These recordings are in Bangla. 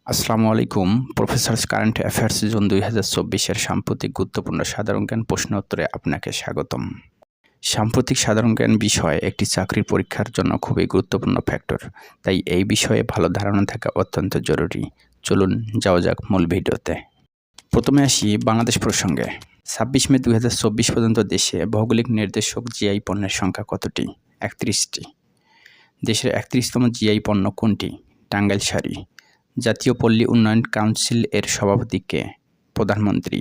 আসসালামু আলাইকুম। প্রফেসরস কারেন্ট অ্যাফেয়ার্স জুন ২০২৪-এর সাম্প্রতিক গুরুত্বপূর্ণ সাধারণ জ্ঞান প্রশ্ন উত্তরে আপনাকে স্বাগতম। সাম্প্রতিক সাধারণ জ্ঞান বিষয় একটি চাকরির পরীক্ষার জন্য খুবই গুরুত্বপূর্ণ ফ্যাক্টর, তাই এই বিষয়ে ভালো ধারণা থাকা অত্যন্ত জরুরি। চলুন যাওয়া যাক মূল ভিডিওতে। প্রথমে আসি বাংলাদেশ প্রসঙ্গে। ২৬ মে ২০২৪ পর্যন্ত দেশে ভৌগোলিক নির্দেশক জিআই পণ্যের সংখ্যা কতটি? ৩১টি। দেশের ৩১তম জিআই পণ্য কোনটি? টাঙ্গাইল শাড়ি। জাতীয় পল্লী উন্নয়ন কাউন্সিল এর সভাপতি কে? প্রধানমন্ত্রী।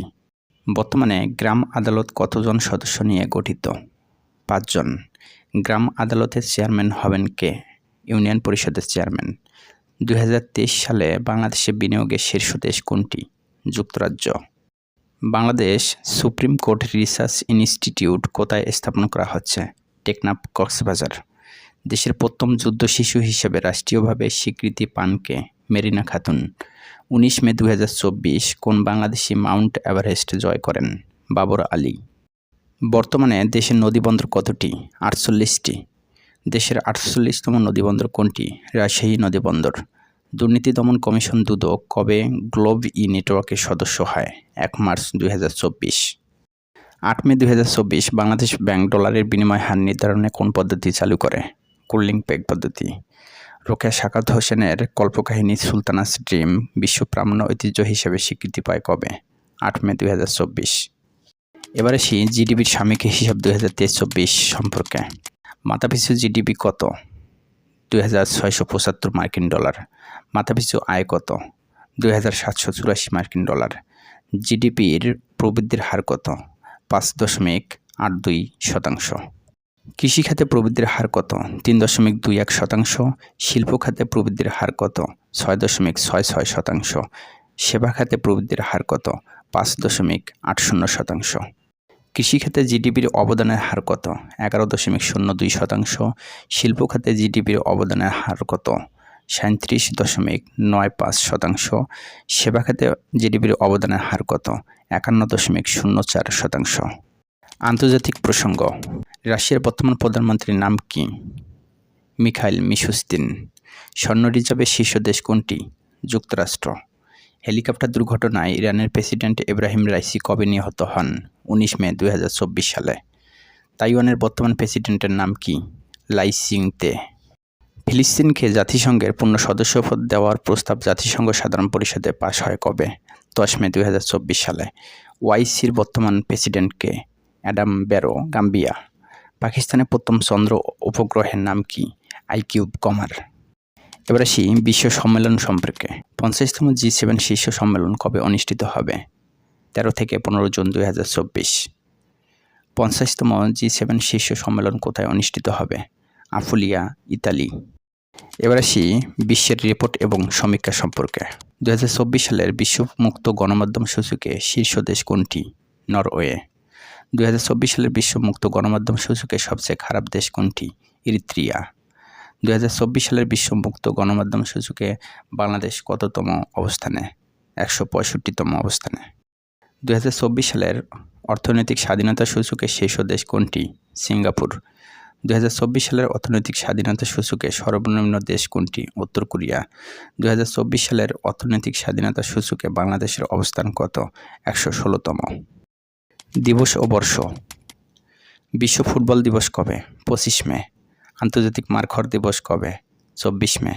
বর্তমানে গ্রাম আদালত কতজন সদস্য নিয়ে গঠিত? ৫ জন। গ্রাম আদালতের চেয়ারম্যান হবেন কে? ইউনিয়ন পরিষদের চেয়ারম্যান। ২০২৩ সালে বাংলাদেশে বিনিয়োগের শীর্ষ দেশ কোনটি? যুক্তরাজ্য। Bangladesh supreme court research institute কোথায় স্থাপন করা হচ্ছে? টেকনাফ, কক্সবাজার। দেশের প্রথম যুদ্ধ শিশু হিসেবে রাষ্ট্রীয়ভাবে স্বীকৃতি পান কে? মেরিনা খাতুন। ১৯ মে ২০২৪ কোন বাংলাদেশি মাউন্ট এভারেস্ট জয় করেন? বাবর আলী। বর্তমানে দেশের নদীবন্দর কতটি? ৪৮টি। দেশের ৪৮তম নদীবন্দর কোনটি? রাজশাহী নদীবন্দর। দুর্নীতি দমন কমিশন দুদক কবে গ্লোব ই নেটওয়ার্কের সদস্য হয়? ১ মার্চ ২০২৪। ৮ মে ২০২৪ বাংলাদেশ ব্যাংক ডলারের বিনিময় হার নির্ধারণে কোন পদ্ধতি চালু করে? কুলিং পেগ পদ্ধতি। রোকেয়া সাখাওয়াত হোসেনের কল্পকাহিনী সুলতানাস ড্রিম বিশ্ব প্রামাণ্য ঐতিহ্য হিসেবে স্বীকৃতি পায় কবে? ৮ মে ২০২৪। এবার আসি জিডিপির সাময়িক হিসাব ২০২৩-২৪ সম্পর্কে। মাথাপিছু জিডিপি কত? ২,৬৭৫ মার্কিন ডলার। মাথাপিছু আয় কত? ২,৭৮৪ মার্কিন ডলার। জিডিপির প্রবৃদ্ধির হার কত? ৫.৮২%। কৃষিখাতে প্রবৃদ্ধির হার কত? ৩.২১%। শিল্প খাতে প্রবৃদ্ধির হার কত? ৬.৬৬%। সেবা খাতে প্রবৃদ্ধির হার কত? ৫.৮০%। কৃষিখাতে জিডিপির অবদানের হার কত? ১১.০২%। শিল্প খাতে জিডিপির অবদানের হার কত? ৩৭.৯৫%। সেবা খাতে জিডিপির অবদানের হার কত? ৫১.০৪%। আন্তর্জাতিক প্রসঙ্গ। রাশিয়ার বর্তমান প্রধানমন্ত্রীর নাম কি? মিখাইল মিশুস্তিন। স্বর্ণ রিজার্ভের শীর্ষ দেশ কোনটি? যুক্তরাষ্ট্র। হেলিকপ্টার দুর্ঘটনায় ইরানের প্রেসিডেন্ট এব্রাহিম রাইসি কবে নিহত হন? ১৯ মে ২০২৪ সালে। তাইওয়ানের বর্তমান প্রেসিডেন্টের নাম কি? লাই সিং-তে। ফিলিস্তিনকে জাতিসংঘের পূর্ণ সদস্যপদ দেওয়ার প্রস্তাব জাতিসংঘ সাধারণ পরিষদে পাশ হয় কবে? ১০ মে ২০২৪ সালে। ওআইসির বর্তমান প্রেসিডেন্ট কে? Adam Barrow, Gambia. পাকিস্তানের প্রথম চন্দ্র উপগ্রহের নাম কি? আইকিউব কমার। এবার আসি বিশ্ব সম্মেলন সম্পর্কে। ৫০তম জি7 শীর্ষ সম্মেলন কবে অনুষ্ঠিত হবে? ১৩ থেকে ১৫ জুন ২০২৪। ৫০তম জি7 শীর্ষ সম্মেলন কোথায় অনুষ্ঠিত হবে? Apulia, Italy. এবার আসি বিশ্বের রিপোর্ট এবং সমীক্ষা সম্পর্কে। ২০২৪ সালের বিশ্ব মুক্ত গণমাধ্যম সূচকে শীর্ষ দেশ কোনটি? নরওয়ে। ২০২৪ সালের বিশ্ব মুক্ত গণমাধ্যম সূচকে সবচেয়ে খারাপ দেশ কোনটি? ইরিত্রিয়া। ২০২৪ সালের বিশ্ব মুক্ত গণমাধ্যম সূচকে বাংলাদেশ কততম অবস্থানে? ১৬৫তম অবস্থানে। ২০২৪ সালের অর্থনৈতিক স্বাধীনতা সূচকে শীর্ষ দেশ কোনটি? সিঙ্গাপুর। ২০২৪ সালের অর্থনৈতিক স্বাধীনতা সূচকে সর্বনিম্ন দেশ কোনটি? উত্তর কোরিয়া। ২০২৪ সালের অর্থনৈতিক স্বাধীনতা সূচকে বাংলাদেশের অবস্থান কত? ১১৬তম। দিবস ও বর্ষ। বিশ্ব ফুটবল দিবস কবে? ২৫ মে। আন্তর্জাতিক মার্কর দিবস কবে? ২৪ মে।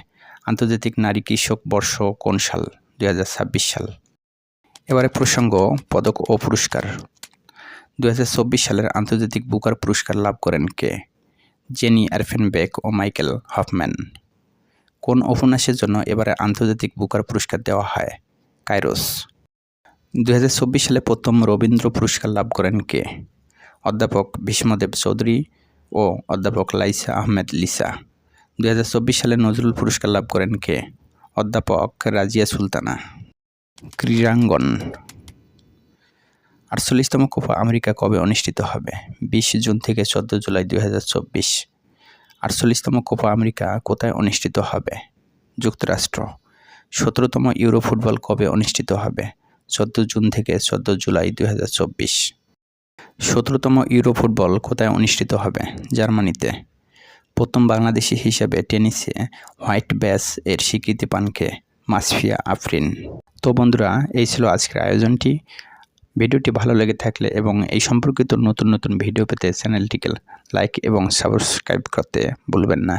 আন্তর্জাতিক নারী কৃষক বর্ষ কোন সাল? ২০২৬ সাল। এবারে প্রসঙ্গ পদক ও পুরস্কার। ২০২৪ সালের আন্তর্জাতিক বুকার পুরস্কার লাভ করেন কে? জেনি এরফেনবেক ও মাইকেল হফম্যান। কোন উপন্যাসের জন্য এবারে আন্তর্জাতিক বুকার পুরস্কার দেওয়া হয়? কাইরোস। ২০২৪ সালে প্রথম রবীন্দ্র পুরস্কার লাভ করেন কে? অধ্যাপক ভীষ্মদেব চৌধুরী ও অধ্যাপক লাইসা আহমেদ লিসা। ২০২৪ সালে নজরুল পুরস্কার লাভ করেন কে? অধ্যাপক রাজিয়া সুলতানা। ক্রীড়াঙ্গন। ৪৮তম কোপা আমেরিকা কবে অনুষ্ঠিত হবে? ২০ জুন থেকে ১৪ জুলাই ২০২৪। ৪৮তম কোপা আমেরিকা কোথায় অনুষ্ঠিত হবে? যুক্তরাষ্ট্র। ১৭তম ইউরো ফুটবল কবে অনুষ্ঠিত হবে? ১৪ জুন থেকে ১৪ জুলাই ২০২৪। ১৭তম ইউরো ফুটবল কোথায় অনুষ্ঠিত হবে? জার্মানিতে। প্রথম বাংলাদেশি হিসেবে টেনিসে হোয়াইট ব্যাস এর স্বীকৃতি পান কে? মাসফিয়া আফরিন। তো বন্ধুরা, এই ছিল আজকের আয়োজনটি। ভিডিওটি ভালো লেগে থাকলে এবং এই সম্পর্কিত নতুন নতুন ভিডিও পেতে চ্যানেলটিকে লাইক এবং সাবস্ক্রাইব করতে ভুলবেন না।